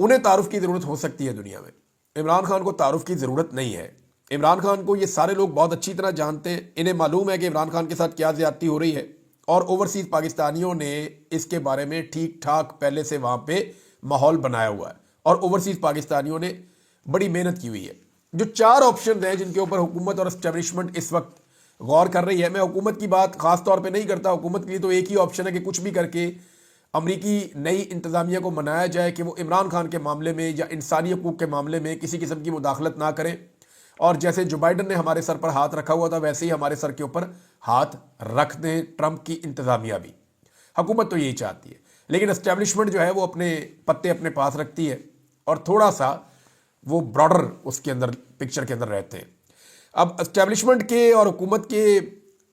انہیں تعارف کی ضرورت ہو سکتی ہے دنیا میں، عمران خان کو تعارف کی ضرورت نہیں ہے۔ عمران خان کو یہ سارے لوگ بہت اچھی طرح جانتے ہیں، انہیں معلوم ہے کہ عمران خان کے ساتھ کیا زیادتی ہو رہی ہے، اور اوورسیز پاکستانیوں نے اس کے بارے میں ٹھیک ٹھاک پہلے سے وہاں پہ ماحول بنایا ہوا ہے، اور اوورسیز پاکستانیوں نے بڑی محنت کی ہوئی ہے۔ جو 4 آپشن ہیں جن کے اوپر حکومت اور اسٹیبلشمنٹ اس وقت غور کر رہی ہے، میں حکومت کی بات خاص طور پہ نہیں کرتا، حکومت کے لیے تو ایک ہی آپشن ہے کہ کچھ بھی کر کے امریکی نئی انتظامیہ کو منایا جائے کہ وہ عمران خان کے معاملے میں یا انسانی حقوق کے معاملے میں کسی قسم کی مداخلت نہ کریں، اور جیسے جو بائیڈن نے ہمارے سر پر ہاتھ رکھا ہوا تھا ویسے ہی ہمارے سر کے اوپر ہاتھ رکھ دیں ٹرمپ کی انتظامیہ بھی۔ حکومت تو یہی چاہتی ہے، لیکن اسٹیبلشمنٹ جو ہے وہ اپنے پتے اپنے پاس رکھتی ہے اور تھوڑا سا وہ براڈر اس کے اندر پکچر کے اندر رہتے ہیں۔ اب اسٹیبلشمنٹ کے اور حکومت کے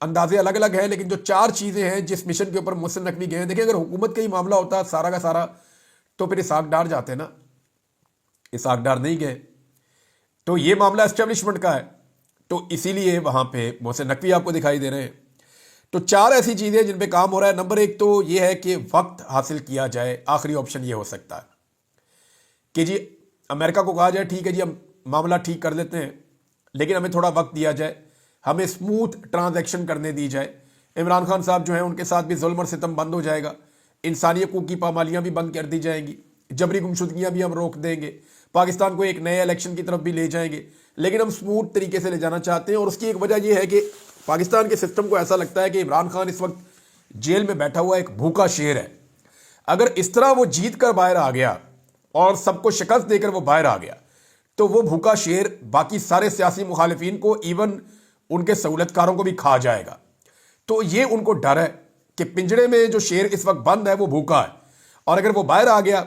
اندازے الگ الگ ہیں، لیکن جو 4 چیزیں ہیں جس مشن کے اوپر محسن نقوی گئے ہیں، دیکھیں اگر حکومت کا ہی معاملہ ہوتا سارا کا سارا تو پھر اسحاق ڈار جاتے نا، اسحاق ڈار نہیں گئے، تو یہ معاملہ اسٹیبلشمنٹ کا ہے، تو اسی لیے وہاں پہ محسن نقوی آپ کو دکھائی دے رہے ہیں۔ تو 4 ایسی چیزیں جن پہ کام ہو رہا ہے۔ نمبر 1 تو یہ ہے کہ وقت حاصل کیا جائے، آخری آپشن یہ ہو سکتا ہے کہ جی امریکہ کو کہا جائے ٹھیک ہے جی ہم معاملہ ٹھیک کر لیتے ہیں، لیکن ہمیں تھوڑا وقت دیا جائے، ہمیں اسموتھ ٹرانزیکشن کرنے دی جائے۔ عمران خان صاحب جو ہیں ان کے ساتھ بھی ظلم اور ستم بند ہو جائے گا، انسانی حقوق کی پامالیاں بھی بند کر دی جائیں گی، جبری گمشدگیاں بھی ہم روک دیں گے، پاکستان کو ایک نئے الیکشن کی طرف بھی لے جائیں گے، لیکن ہم اسموتھ طریقے سے لے جانا چاہتے ہیں۔ اور اس کی ایک وجہ یہ ہے کہ پاکستان کے سسٹم کو ایسا لگتا ہے کہ عمران خان اس وقت جیل میں بیٹھا ہوا ایک بھوکا شیر ہے، اگر اس طرح وہ جیت کر باہر آ گیا اور سب کو شکست دے کر وہ باہر آ گیا تو وہ بھوکا شیر باقی سارے سیاسی مخالفین کو ایون ان کے سہولت کاروں کو بھی کھا جائے گا۔ تو یہ ان کو ڈر ہے کہ پنجڑے میں جو شیر اس وقت بند ہے وہ بھوکا ہے، اور اگر وہ باہر آ گیا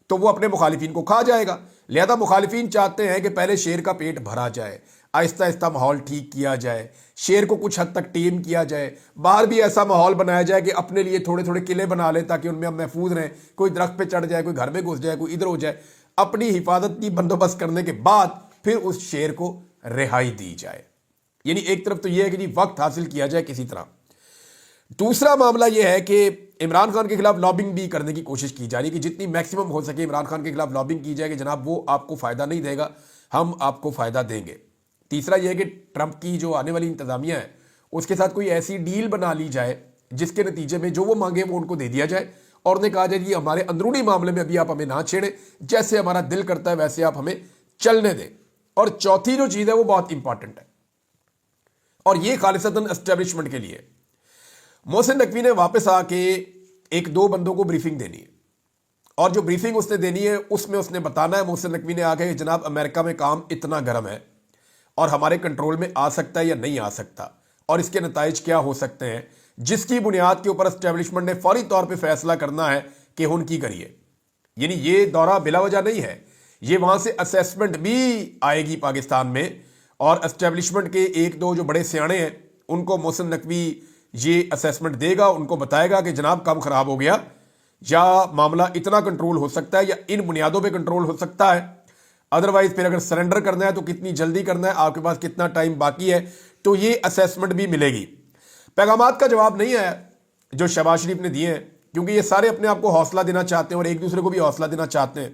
تو وہ اپنے مخالفین کو کھا جائے گا۔ لہذا مخالفین چاہتے ہیں کہ پہلے شیر کا پیٹ بھرا جائے، آہستہ آہستہ ماحول ٹھیک کیا جائے، شیر کو کچھ حد تک ٹیم کیا جائے، باہر بھی ایسا ماحول بنایا جائے کہ اپنے لیے تھوڑے تھوڑے قلعے بنا لے تاکہ ان میں ہم محفوظ رہیں، کوئی درخت پہ چڑھ جائے، کوئی گھر میں گھس جائے، کوئی ادھر ہو جائے، اپنی حفاظت کی بندوبست کرنے کے بعد پھر اس شیر کو رہائی دی جائے۔ یعنی ایک طرف تو یہ ہے کہ جی وقت حاصل کیا جائے کسی طرح، دوسرا معاملہ یہ ہے کہ عمران خان کے خلاف لابنگ بھی کرنے کی کوشش کی جا رہی ہے کہ جتنی میکسیمم ہو سکے عمران خان کے خلاف لابنگ کی جائے کہ جناب وہ آپ کو فائدہ نہیں دے گا، ہم آپ کو فائدہ دیں گے۔ تیسرا یہ ہے کہ ٹرمپ کی جو آنے والی انتظامیہ ہے اس کے ساتھ کوئی ایسی ڈیل بنا لی جائے جس کے نتیجے میں جو وہ مانگے وہ ان کو دے دیا جائے، اور انہیں کہا جائے کہ ہمارے اندرونی معاملے میں ابھی آپ ہمیں نہ چھیڑیں، جیسے ہمارا دل کرتا ہے ویسے آپ ہمیں چلنے دیں۔ اور چوتھی جو چیز ہے وہ بہت امپورٹنٹ ہے، اور یہ خالصتاً اسٹیبلشمنٹ کے لیے محسن نقوی نے واپس آ کے 1-2 بندوں کو بریفنگ دینی ہے، اور جو بریفنگ اس نے دینی ہے اس میں اس نے بتانا ہے محسن نقوی نے آ کے کہ جناب امریکہ میں کام اتنا گرم ہے اور ہمارے کنٹرول میں آ سکتا ہے یا نہیں آ سکتا، اور اس کے نتائج کیا ہو سکتے ہیں، جس کی بنیاد کے اوپر اسٹیبلشمنٹ نے فوری طور پہ فیصلہ کرنا ہے کہ ہن کی کریے۔ یعنی یہ دورہ بلا وجہ نہیں ہے، یہ وہاں سے اسیسمنٹ بھی آئے گی پاکستان میں، اور اسٹیبلشمنٹ کے 1-2 جو بڑے سیانے ہیں ان کو محسن نقوی یہ اسیسمنٹ دے گا، ان کو بتائے گا کہ جناب کام خراب ہو گیا، یا معاملہ اتنا کنٹرول ہو سکتا ہے یا ان بنیادوں پہ کنٹرول ہو سکتا ہے، ادروائز پھر اگر سرنڈر کرنا ہے تو کتنی جلدی کرنا ہے، آپ کے پاس کتنا ٹائم باقی ہے، تو یہ اسیسمنٹ بھی ملے گی۔ پیغامات کا جواب نہیں آیا جو شہباز شریف نے دیے ہیں، کیونکہ یہ سارے اپنے آپ کو حوصلہ دینا چاہتے ہیں اور ایک دوسرے کو بھی حوصلہ دینا چاہتے ہیں،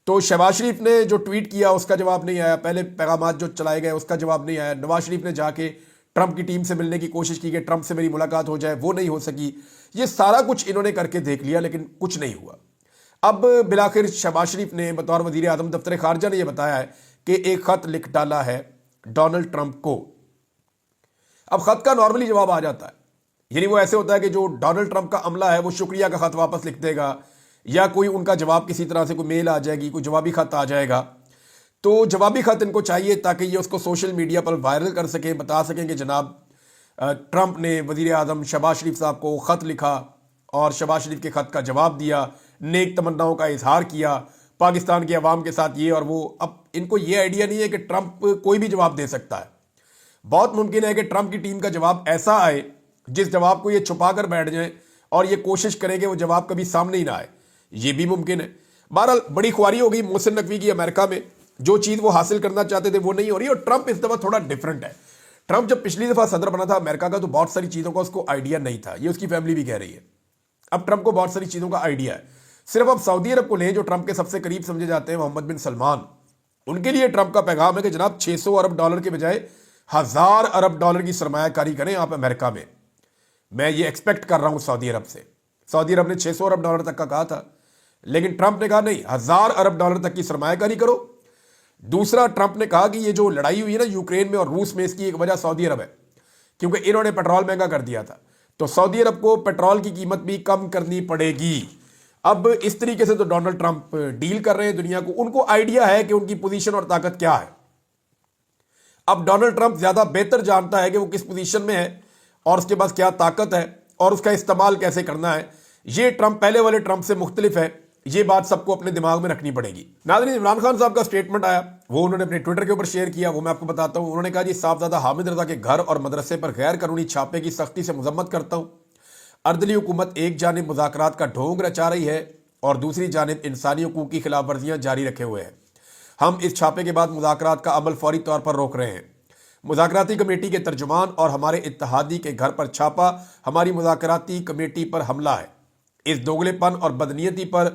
تو شہباز شریف نے جو ٹویٹ کیا اس کا جواب نہیں آیا، پہلے پیغامات جو چلائے گئے اس کا جواب نہیں آیا، نواز شریف نے جا کے ٹرمپ کی ٹیم سے ملنے کی کوشش کی کہ ٹرمپ سے میری ملاقات ہو جائے، وہ نہیں ہو سکی۔ یہ سارا کچھ انہوں نے کر کے دیکھ لیا لیکن کچھ نہیں ہوا۔ اب بلاخر شہباز شریف نے بطور وزیر اعظم دفتر خارجہ نے یہ بتایا ہے کہ ایک خط لکھ ڈالا ہے ڈونلڈ ٹرمپ کو۔ اب خط کا نارملی جواب آ جاتا ہے، یعنی وہ ایسے ہوتا ہے کہ جو ڈونلڈ ٹرمپ کا عملہ ہے وہ شکریہ کا خط واپس لکھ دے گا، یا کوئی ان کا جواب کسی طرح سے کوئی میل آ جائے گی، کوئی جوابی خط آ جائے گا، تو جوابی خط ان کو چاہیے تاکہ یہ اس کو سوشل میڈیا پر وائرل کر سکیں، بتا سکیں کہ جناب ٹرمپ نے وزیر اعظم شہباز شریف صاحب کو خط لکھا اور شہباز شریف کے خط کا جواب دیا، نیک تمناؤں کا اظہار کیا پاکستان کے عوام کے ساتھ یہ اور وہ۔ اب ان کو یہ آئیڈیا نہیں ہے کہ ٹرمپ کوئی بھی جواب دے سکتا ہے، بہت ممکن ہے کہ ٹرمپ کی ٹیم کا جواب ایسا آئے جس جواب کو یہ چھپا کر بیٹھ جائیں اور یہ کوشش کریں کہ وہ جواب کبھی سامنے ہی نہ آئے، یہ بھی ممکن ہے۔ بہرحال بڑی خواری ہو گئی محسن نقوی کی امریکہ میں، جو چیز وہ حاصل کرنا چاہتے تھے وہ نہیں ہو رہی، اور ٹرمپ اس دفعہ تھوڑا ڈیفرنٹ ہے۔ ٹرمپ جب پچھلی دفعہ صدر بنا تھا امریکہ کا تو بہت ساری چیزوں کا اس کو آئیڈیا نہیں تھا، یہ اس کی فیملی بھی کہہ رہی ہے۔ اب ٹرمپ کو بہت ساری چیزوں کا آئیڈیا ہے، صرف اب سعودی عرب کو لیں جو ٹرمپ کے سب سے قریب سمجھے جاتے ہیں، محمد بن سلمان، ان کے لیے ٹرمپ کا پیغام ہے کہ جناب 600 ارب ڈالر کے بجائے 1000 ارب ڈالر کی سرمایہ کاری کریں آپ امریکہ میں یہ ایکسپیکٹ کر رہا ہوں سعودی عرب سے۔ سعودی عرب نے 600 ارب ڈالر تک کا کہا تھا، لیکن ٹرمپ نے کہا نہیں، 1000 ارب ڈالر تک کی سرمایہ کاری کرو۔ دوسرا، ٹرمپ نے کہا کہ یہ جو لڑائی ہوئی ہے نا یوکرین میں اور روس میں، اس کی ایک وجہ سعودی عرب ہے، کیونکہ انہوں نے پیٹرول مہنگا کر دیا تھا، تو سعودی عرب کو پیٹرول کی قیمت بھی کم کرنی پڑے گی۔ اب اس طریقے سے تو ڈونلڈ ٹرمپ ڈیل کر رہے ہیں دنیا کو، ان کو آئیڈیا ہے کہ ان کی پوزیشن اور طاقت کیا ہے۔ اب ڈونلڈ ٹرمپ زیادہ بہتر جانتا ہے کہ وہ کس پوزیشن میں ہے اور اس کے پاس کیا طاقت ہے اور اس کا استعمال کیسے کرنا ہے۔ یہ ٹرمپ پہلے والے ٹرمپ سے مختلف ہے، یہ بات سب کو اپنے دماغ میں رکھنی پڑے گی۔ ناظرین، عمران خان صاحب کا سٹیٹمنٹ آیا، وہ انہوں نے اپنے ٹویٹر کے اوپر شیئر کیا، وہ میں آپ کو بتاتا ہوں۔ انہوں نے کہا جی صاحبزادہ حامد رضا کے گھر اور مدرسے پر غیر قانونی چھاپے کی سختی سے مذمت کرتا ہوں۔ اردلی حکومت ایک جانب مذاکرات کا ڈھونگ رچا رہی ہے اور دوسری جانب انسانی حقوق کی خلاف ورزیاں جاری رکھے ہوئے ہیں۔ ہم اس چھاپے کے بعد مذاکرات کا عمل فوری طور پر روک رہے ہیں۔ مذاکراتی کمیٹی کے ترجمان اور ہمارے اتحادی کے گھر پر چھاپا ہماری مذاکراتی کمیٹی پر حملہ ہے۔ اس دوگلے پن اور بدنیتی پر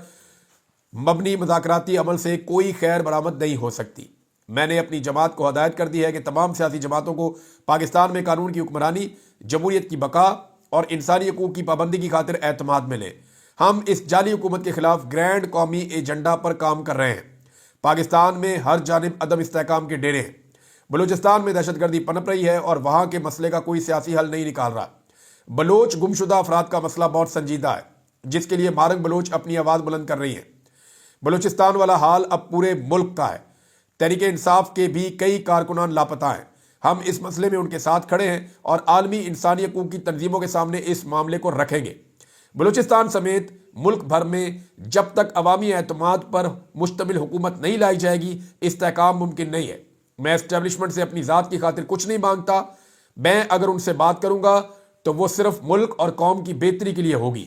مبنی مذاکراتی عمل سے کوئی خیر برآمد نہیں ہو سکتی۔ میں نے اپنی جماعت کو ہدایت کر دی ہے کہ تمام سیاسی جماعتوں کو پاکستان میں قانون کی حکمرانی، جمہوریت کی بقا اور انسانی حقوق کی پابندی کی خاطر اعتماد میں لیں۔ ہم اس جعلی حکومت کے خلاف گرینڈ قومی ایجنڈا پر کام کر رہے ہیں۔ پاکستان میں ہر جانب عدم استحکام کے ڈیرے ہیں۔ بلوچستان میں دہشت گردی پنپ رہی ہے اور وہاں کے مسئلے کا کوئی سیاسی حل نہیں نکال رہا۔ بلوچ گمشدہ افراد کا مسئلہ بہت سنجیدہ ہے، جس کے لیے مارنگ بلوچ اپنی آواز بلند کر رہی ہے۔ بلوچستان والا حال اب پورے ملک کا ہے۔ تحریک انصاف کے بھی کئی کارکنان لاپتہ ہیں۔ ہم اس مسئلے میں ان کے ساتھ کھڑے ہیں اور عالمی انسانی حقوق کی تنظیموں کے سامنے اس معاملے کو رکھیں گے۔ بلوچستان سمیت ملک بھر میں جب تک عوامی اعتماد پر مشتمل حکومت نہیں لائی جائے گی، استحکام ممکن نہیں ہے۔ میں اسٹیبلشمنٹ سے اپنی ذات کی خاطر کچھ نہیں مانگتا۔ میں اگر ان سے بات کروں گا تو وہ صرف ملک اور قوم کی بہتری کے لیے ہوگی۔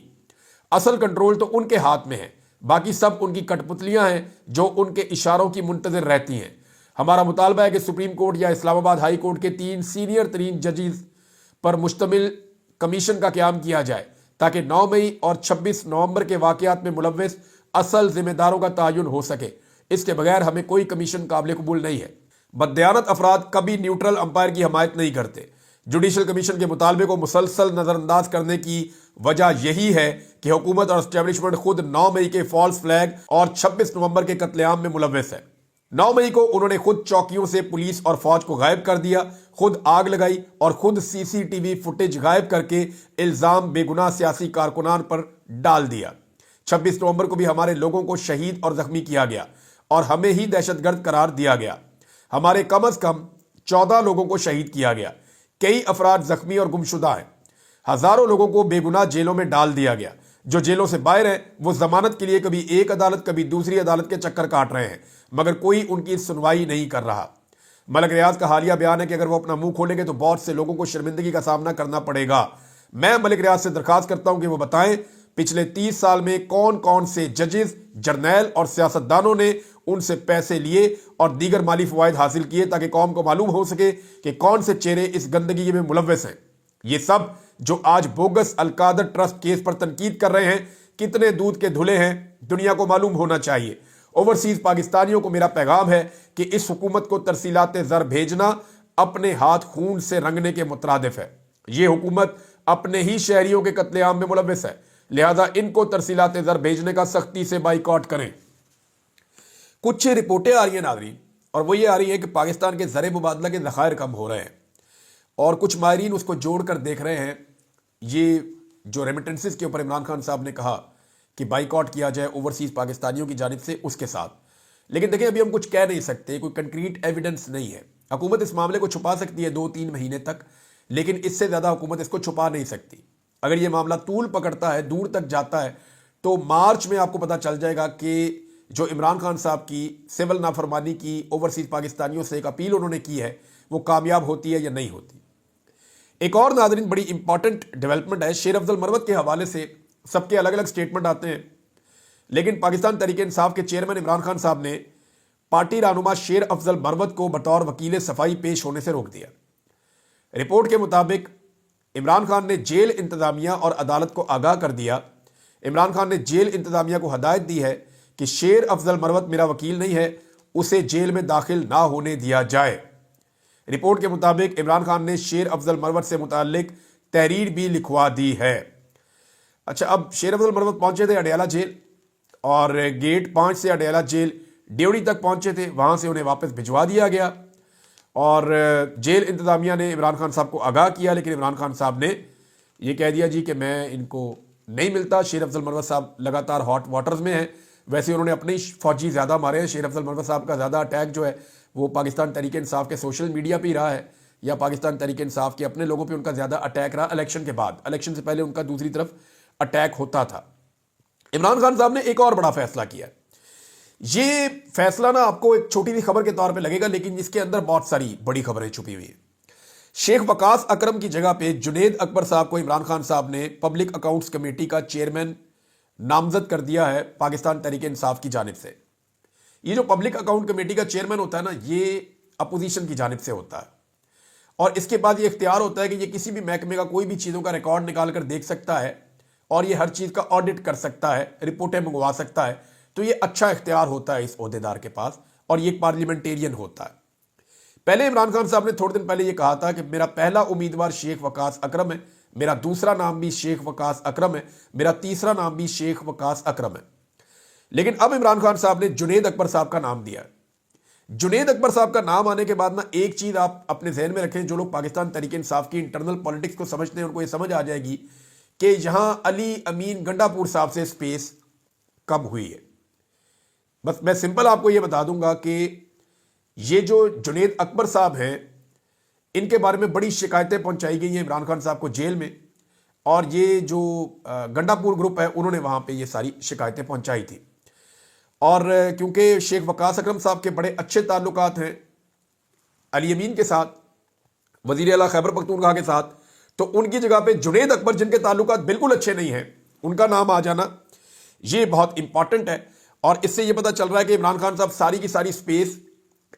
اصل کنٹرول تو ان کے ہاتھ میں ہے، باقی سب ان کی کٹ پتلیاں ہیں جو ان کے اشاروں کی منتظر رہتی ہیں۔ ہمارا مطالبہ ہے کہ سپریم کورٹ یا اسلام آباد ہائی کورٹ کے 3 سینئر ترین ججز پر مشتمل کمیشن کا قیام کیا جائے تاکہ 9 مئی اور 26 نومبر کے واقعات میں ملوث اصل ذمہ داروں کا تعین ہو سکے۔ اس کے بغیر ہمیں کوئی کمیشن قابل قبول نہیں ہے۔ بددیانت افراد کبھی نیوٹرل امپائر کی حمایت نہیں کرتے۔ جوڈیشل کمیشن کے مطالبے کو مسلسل نظر انداز کرنے کی وجہ یہی ہے کہ حکومت اور اسٹیبلشمنٹ خود 9 مئی کے فالس فلیگ اور 26 نومبر کے قتل عام میں ملوث ہے۔ 9 مئی کو انہوں نے خود چوکیوں سے پولیس اور فوج کو غائب کر دیا، خود آگ لگائی اور خود CCTV فوٹیج غائب کر کے الزام بے گناہ سیاسی کارکنان پر ڈال دیا۔ 26 نومبر کو بھی ہمارے لوگوں کو شہید اور زخمی کیا گیا اور ہمیں ہی دہشت گرد قرار دیا گیا۔ ہمارے کم از کم 14 لوگوں کو شہید کیا گیا، کئی افراد زخمی اور گمشدہ ہیں، ہزاروں لوگوں کو بے گناہ جیلوں میں ڈال دیا گیا۔ جو جیلوں سے باہر ہیں وہ ضمانت کے لیے کبھی ایک عدالت کبھی دوسری عدالت کے چکر کاٹ رہے ہیں، مگر کوئی ان کی سنوائی نہیں کر رہا۔ ملک ریاض کا حالیہ بیان ہے کہ اگر وہ اپنا منہ کھولیں گے تو بہت سے لوگوں کو شرمندگی کا سامنا کرنا پڑے گا۔ میں ملک ریاض سے درخواست کرتا ہوں کہ وہ بتائیں پچھلے 30 سال میں کون کون سے ججز، جرنیل اور سیاستدانوں نے ان سے پیسے لیے اور دیگر مالی فوائد حاصل کیے تاکہ قوم کو معلوم ہو سکے کہ کون سے چہرے اس گندگی میں ملوث ہیں۔ یہ سب جو آج بوگس القادر ٹرسٹ کیس پر تنقید کر رہے ہیں کتنے دودھ کے دھلے ہیں، دنیا کو معلوم ہونا چاہیے۔ اوورسیز پاکستانیوں کو میرا پیغام ہے کہ اس حکومت کو ترسیلات زر بھیجنا اپنے ہاتھ خون سے رنگنے کے مترادف ہے۔ یہ حکومت اپنے ہی شہریوں کے قتل عام میں ملوث ہے، لہذا ان کو ترسیلات زر بھیجنے کا سختی سے بائیکاٹ کریں۔ کچھ رپورٹیں آ رہی ہیں ناظرین، اور وہ یہ آ رہی ہے کہ پاکستان کے زر مبادلہ کے ذخائر کم ہو رہے ہیں اور کچھ ماہرین اس کو جوڑ کر دیکھ رہے ہیں یہ جو ریمیٹنسز کے اوپر عمران خان صاحب نے کہا کہ بائیکاٹ کیا جائے اوورسیز پاکستانیوں کی جانب سے، اس کے ساتھ۔ لیکن دیکھیں ابھی ہم کچھ کہہ نہیں سکتے، کوئی کنکریٹ ایویڈنس نہیں ہے۔ حکومت اس معاملے کو چھپا سکتی ہے 2-3 مہینے تک، لیکن اس سے زیادہ حکومت اس کو چھپا نہیں سکتی۔ اگر یہ معاملہ طول پکڑتا ہے، دور تک جاتا ہے، تو مارچ میں آپ کو پتہ چل جائے گا کہ جو عمران خان صاحب کی سول نافرمانی کی اوورسیز پاکستانیوں سے ایک اپیل انہوں نے کی ہے وہ کامیاب ہوتی ہے یا نہیں ہوتی۔ ایک اور ناظرین بڑی امپورٹنٹ ڈیولپمنٹ ہے، شیر افضل مروت کے حوالے سے سب کے الگ الگ سٹیٹمنٹ آتے ہیں، لیکن پاکستان تحریک انصاف کے چیئرمین عمران خان صاحب نے پارٹی رہنما شیر افضل مروت کو بطور وکیل صفائی پیش ہونے سے روک دیا۔ رپورٹ کے مطابق عمران خان نے جیل انتظامیہ اور عدالت کو آگاہ کر دیا عمران خان نے جیل انتظامیہ کو ہدایت دی ہے کہ شیر افضل مروت میرا وکیل نہیں ہے، اسے جیل میں داخل نہ ہونے دیا جائے۔ رپورٹ کے مطابق عمران خان نے شیر افضل مروت سے متعلق تحریر بھی لکھوا دی ہے۔ اچھا، اب شیر افضل مروت پہنچے تھے اڈیالہ جیل، اور گیٹ 5 سے اڈیالہ جیل ڈیوڑی تک پہنچے تھے، وہاں سے انہیں واپس بھجوا دیا گیا، اور جیل انتظامیہ نے عمران خان صاحب کو آگاہ کیا، لیکن عمران خان صاحب نے یہ کہہ دیا جی کہ میں ان کو نہیں ملتا۔ شیر افضل مروت صاحب لگاتار ہاٹ واٹرز میں ہیں، ویسے انہوں نے اپنے فوجی زیادہ مارے ہیں۔ شیر افضل مروت صاحب کا زیادہ اٹیک جو ہے وہ پاکستان تحریک انصاف کے سوشل میڈیا پہ ہی رہا ہے، یا پاکستان تحریک انصاف کے اپنے لوگوں پہ ان کا زیادہ اٹیک رہا الیکشن کے بعد۔ الیکشن سے پہلے ان کا دوسری طرف اٹیک ہوتا تھا۔ عمران خان صاحب نے ایک اور بڑا فیصلہ کیا۔ یہ فیصلہ نا آپ کو ایک چھوٹی سی خبر کے طور پہ لگے گا، لیکن اس کے اندر بہت ساری بڑی خبریں چھپی ہوئی ہیں۔ شیخ وقاص اکرم کی جگہ پہ جنید اکبر صاحب کو عمران خان صاحب نے پبلک اکاؤنٹس کمیٹی کا چیئرمین نامزد کر دیا ہے پاکستان تحریک انصاف کی جانب سے۔ یہ جو پبلک اکاؤنٹ کمیٹی کا چیئرمین ہوتا ہے نا، یہ اپوزیشن کی جانب سے ہوتا ہے، اور اس کے بعد یہ اختیار ہوتا ہے کہ یہ کسی بھی محکمے کا کوئی بھی چیزوں کا ریکارڈ نکال کر دیکھ سکتا ہے، اور یہ ہر چیز کا آڈٹ کر سکتا ہے، رپورٹیں منگوا سکتا ہے۔ تو یہ اچھا اختیار ہوتا ہے اس عہدیدار کے پاس، اور یہ ایک پارلیمنٹیرین ہوتا ہے۔ پہلے عمران خان صاحب نے تھوڑے دن پہلے یہ کہا تھا کہ میرا پہلا امیدوار شیخ وقاص اکرم ہے، میرا دوسرا نام بھی شیخ وقاص اکرم ہے، میرا تیسرا نام بھی شیخ وقاص اکرم ہے۔ لیکن اب عمران خان صاحب نے جنید اکبر صاحب کا نام دیا ہے۔ جنید اکبر صاحب کا نام آنے کے بعد نا ایک چیز آپ اپنے ذہن میں رکھیں، جو لوگ پاکستان تحریک انصاف کی انٹرنل پالیٹکس کو سمجھتے ہیں ان کو یہ سمجھ آ جائے گی کہ یہاں علی امین گنڈا پور صاحب سے سپیس کم ہوئی ہے۔ بس میں سمپل آپ کو یہ بتا دوں گا کہ یہ جو جنید اکبر صاحب ہیں، ان کے بارے میں بڑی شکایتیں پہنچائی گئی ہیں عمران خان صاحب کو جیل میں، اور یہ جو گنڈا پور گروپ ہے انہوں نے وہاں پہ یہ ساری شکایتیں پہنچائی تھی۔ اور کیونکہ شیخ وقاص اکرم صاحب کے بڑے اچھے تعلقات ہیں علی امین کے ساتھ، وزیر اعلیٰ خیبر پختونخوا کے ساتھ، تو ان کی جگہ پہ جنید اکبر جن کے تعلقات بالکل اچھے نہیں ہیں، ان کا نام آ جانا یہ بہت امپورٹنٹ ہے۔ اور اس سے یہ پتہ چل رہا ہے کہ عمران خان صاحب ساری کی ساری سپیس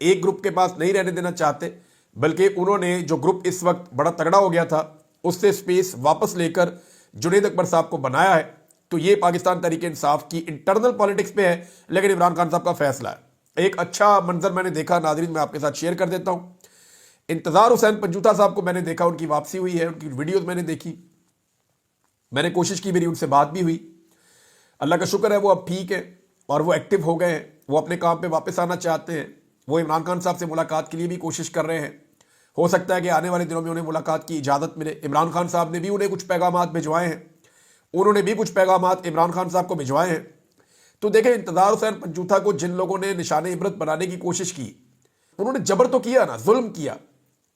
ایک گروپ کے پاس نہیں رہنے دینا چاہتے، بلکہ انہوں نے جو گروپ اس وقت بڑا تگڑا ہو گیا تھا اس سے سپیس واپس لے کر جنید اکبر صاحب کو بنایا ہے۔ تو یہ پاکستان تحریک انصاف کی انٹرنل پالیٹکس پہ ہے، لیکن عمران خان صاحب کا فیصلہ ہے۔ ایک اچھا منظر میں نے دیکھا، ناظرین میں آپ کے ساتھ شیئر کر دیتا ہوں۔ انتظار حسین پنجوتا صاحب کو میں نے دیکھا، ان کی واپسی ہوئی ہے، ان کی ویڈیوز میں نے دیکھی، میں نے کوشش کی، میری ان سے بات بھی ہوئی۔ اللہ کا شکر ہے وہ اب ٹھیک ہے اور وہ ایکٹیو ہو گئے ہیں، وہ اپنے کام پہ واپس آنا چاہتے ہیں۔ وہ عمران خان صاحب سے ملاقات کے لیے بھی کوشش کر رہے ہیں، ہو سکتا ہے کہ آنے والے دنوں میں انہیں ملاقات کی اجازت ملے۔ عمران خان صاحب نے بھی انہیں کچھ پیغامات بھجوائے ہیں، انہوں نے بھی کچھ پیغامات عمران خان صاحب کو بھجوائے ہیں۔ تو دیکھیں، انتظار حسین پنجوتا کو جن لوگوں نے نشان عبرت بنانے کی کوشش کی، انہوں نے جبر تو کیا نا، ظلم کیا،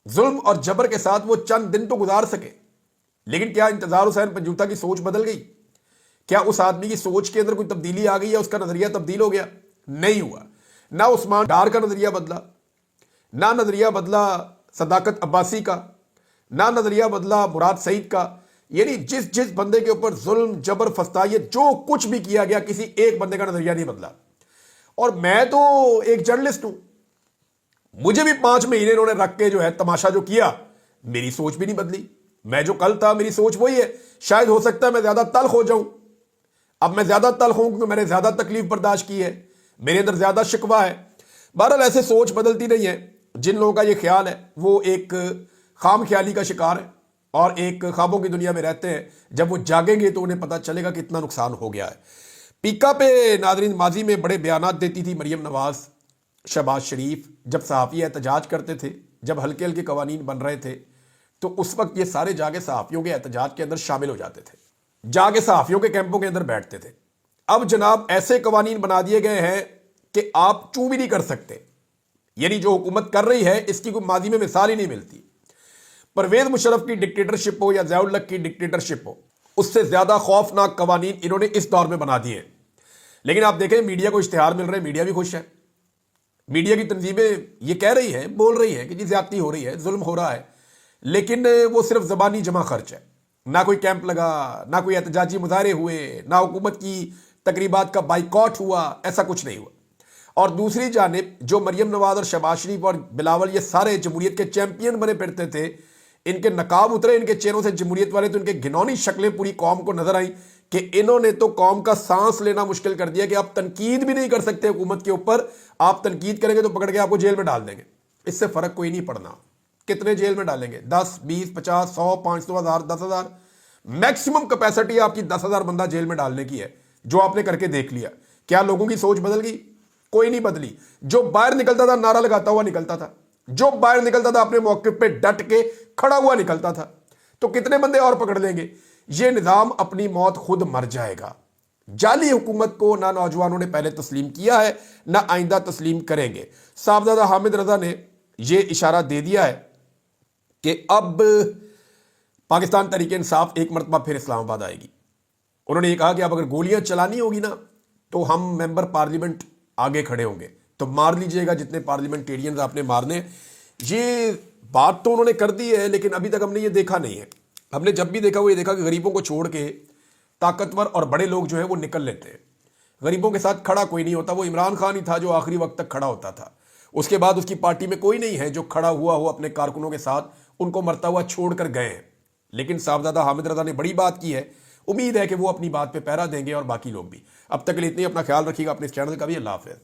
ظلم اور جبر کے ساتھ وہ چند دن تو گزار سکے، لیکن کیا انتظار حسین پنجوتا کی سوچ بدل گئی؟ کیا اس آدمی کی سوچ کے اندر کوئی تبدیلی آ گئی یا اس کا نظریہ تبدیل ہو گیا؟ نہیں ہوا۔ نہ عثمان ڈار کا نظریہ بدلا، نہ نظریہ بدلا صداقت عباسی کا، نہ نظریہ بدلا مراد سعید کا۔ یعنی جس بندے کے اوپر ظلم، جبر، فسطائیت جو کچھ بھی کیا گیا، کسی ایک بندے کا نظریہ نہیں بدلا۔ اور میں تو ایک جرنلسٹ ہوں، مجھے بھی 5 مہینے انہوں نے رکھ کے جو ہے تماشا جو کیا، میری سوچ بھی نہیں بدلی۔ میں جو کل تھا میری سوچ وہی ہے۔ شاید ہو سکتا ہے میں زیادہ تلخ ہو جاؤں، اب میں زیادہ تلخ ہوں کیونکہ میں نے زیادہ تکلیف برداشت کی ہے، میرے اندر زیادہ شکوہ ہے۔ بہرحال ایسے سوچ بدلتی نہیں ہے۔ جن لوگوں کا یہ خیال ہے وہ ایک خام خیالی کا شکار ہے اور ایک خوابوں کی دنیا میں رہتے ہیں۔ جب وہ جاگیں گے تو انہیں پتہ چلے گا کتنا نقصان ہو گیا ہے۔ پیکا پہ ناظرین ماضی میں بڑے بیانات دیتی تھی مریم نواز، شہباز شریف، جب صحافی احتجاج کرتے تھے، جب ہلکے ہلکے قوانین بن رہے تھے، تو اس وقت یہ سارے جا کے صحافیوں کے احتجاج کے اندر شامل ہو جاتے تھے، جا کے صحافیوں کے کیمپوں کے اندر بیٹھتے تھے۔ اب جناب ایسے قوانین بنا دیے گئے ہیں کہ آپ چوں بھی نہیں کر سکتے۔ یعنی جو حکومت کر رہی ہے اس کی کوئی ماضی میں مثال ہی نہیں ملتی۔ پرویز مشرف کی ڈکٹیٹرشپ ہو یا ضیاء الحق کی ڈکٹیٹرشپ ہو، اس سے زیادہ خوفناک قوانین انہوں نے اس دور میں بنا دیے ہیں۔ لیکن آپ دیکھیں میڈیا کو اشتہار مل رہے ہیں، میڈیا بھی خوش ہے۔ میڈیا کی تنظیمیں یہ کہہ رہی ہیں، بول رہی ہیں کہ جی زیادتی ہو رہی ہے، ظلم ہو رہا ہے، لیکن وہ صرف زبانی جمع خرچ ہے۔ نہ کوئی کیمپ لگا، نہ کوئی احتجاجی مظاہرے ہوئے، نہ حکومت کی تقریبات کا بائیکاٹ ہوا، ایسا کچھ نہیں ہوا۔ اور دوسری جانب جو مریم نواز اور شہباز شریف اور بلاول یہ سارے جمہوریت کے چیمپئن بنے پھرتے تھے، ان کے نقاب اترے ان کے چہروں سے جمہوریت والے، تو ان کے گھنونی شکلیں پوری قوم کو نظر آئیں کہ انہوں نے تو قوم کا سانس لینا مشکل کر دیا کہ آپ تنقید بھی نہیں کر سکتے حکومت کے اوپر. آپ تنقید کریں گے تو پکڑ کے آپ کو جیل میں ڈال دیں گے. اس سے فرق کوئی نہیں پڑنا. کتنے جیل میں ڈالیں گے؟ 10 20 50 100 500 1000 10,000. میکسیمم کیپیسٹی آپ کی 10,000 بندہ جیل میں ڈالنے کی ہے. جو آپ نے کر کے دیکھ لیا. کیا لوگوں کی سوچ بدل گئی؟ کوئی نہیں بدلی. جو باہر نکلتا تھا نعرہ لگاتا ہوا نکلتا تھا. جو باہر نکلتا تھا اپنے موقف پہ ڈٹ کے کھڑا ہوا نکلتا تھا. تو کتنے بندے اور پکڑ لیں گے؟ یہ نظام اپنی موت خود مر جائے گا. جعلی حکومت کو نہ نوجوانوں نے پہلے تسلیم کیا ہے نہ آئندہ تسلیم کریں گے. صاحبزادہ حامد رضا نے یہ اشارہ دے دیا ہے کہ اب پاکستان تحریک انصاف ایک مرتبہ پھر اسلام آباد آئے گی. انہوں نے یہ کہا کہ اب اگر گولیاں چلانی ہوگی نا تو ہم ممبر پارلیمنٹ آگے کھڑے ہوں گے, تو مار لیجئے گا جتنے پارلیمنٹیرینز آپ نے مارنے. یہ بات تو انہوں نے کر دی ہے لیکن ابھی تک ہم نے یہ دیکھا نہیں ہے. ہم نے جب بھی دیکھا وہ یہ دیکھا کہ غریبوں کو چھوڑ کے طاقتور اور بڑے لوگ جو ہیں وہ نکل لیتے ہیں. غریبوں کے ساتھ کھڑا کوئی نہیں ہوتا. وہ عمران خان ہی تھا جو آخری وقت تک کھڑا ہوتا تھا. اس کے بعد اس کی پارٹی میں کوئی نہیں ہے جو کھڑا ہوا ہو اپنے کارکنوں کے ساتھ, ان کو مرتا ہوا چھوڑ کر گئے ہیں. لیکن صاحبزادہ حامد رضا نے بڑی بات کی ہے. امید ہے کہ وہ اپنی بات پہ پیرا دیں گے اور باقی لوگ بھی. اب تک کے لیے اتنی. اپنا خیال رکھیے گا. اپنے اس چینل کا بھی. اللہ حافظ.